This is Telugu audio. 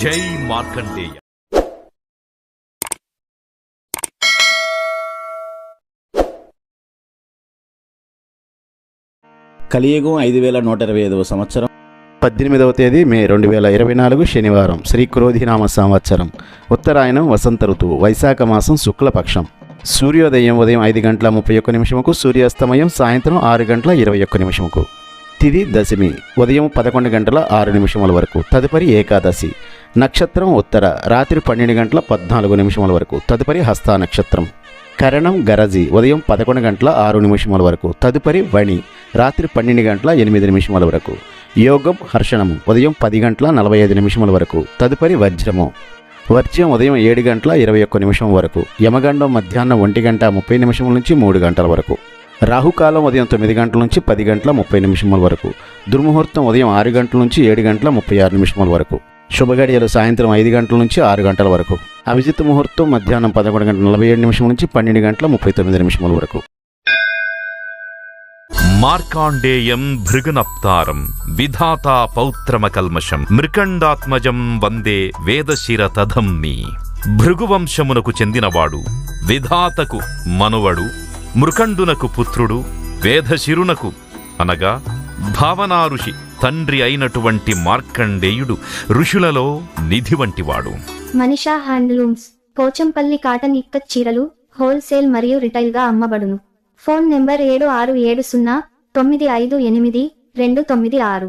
జై మార్కండేయ. కలియుగం 5125వ సంవత్సరం 18వ తేదీ మే 2024 శనివారం. శ్రీ క్రోధినామ సంవత్సరం. ఉత్తరాయణం వసంత ఋతువు. వైశాఖ మాసం శుక్లపక్షం. సూర్యోదయం ఉదయం 5:31 సూర్యాస్తమయం సాయంత్రం 6:21. తిథి దశమి ఉదయం 11:06 వరకు. తదుపరి ఏకాదశి. నక్షత్రం ఉత్తర రాత్రి 12:14 వరకు. తదుపరి హస్త నక్షత్రం. కరణం గరజి ఉదయం 11:06 వరకు. తదుపరి వణి రాత్రి 12:08 వరకు. యోగం హర్షణము ఉదయం 10:45 వరకు. తదుపరి వజ్రము. వర్జ్యం ఉదయం 7:21 వరకు. యమగండం మధ్యాహ్నం 1:30 నుంచి 3 గంటల వరకు. రాహుకాలం ఉదయం 9 గంటల నుంచి 10:30 వరకు. దుర్ముహూర్తం ఉదయం 6 గంటల నుంచి 7:36 వరకు. శుభగడియలు సాయంత్రం 5 గంటల నుంచి 6 గంటల వరకు. అభిజిత్ ముహూర్తం మధ్యాహ్నం 11:47 నుంచి 12:39 వరకు. మార్కాండేయం భృగునప్తారం విధాతా పౌత్రమకల్మషం మృకండాత్మజం వందే వేదశిర తధమ్మి. భృగువంశమునకు చెందినవాడు, విధాతకు మనువడు, మృకండునకు పుత్రుడు, వేదశిరునకు అనగా భావనా ఋషి తండ్రి అయినటువంటి మార్కండేయుడు ఋషులలో నిధి వంటివాడు. మనిషా హ్యాండ్లూమ్స్ పోచంపల్లి కాటన్ ఇక్కత్ చీరలు హోల్సేల్ మరియు రిటైల్ గా అమ్మబడును. Phone number 7670958296.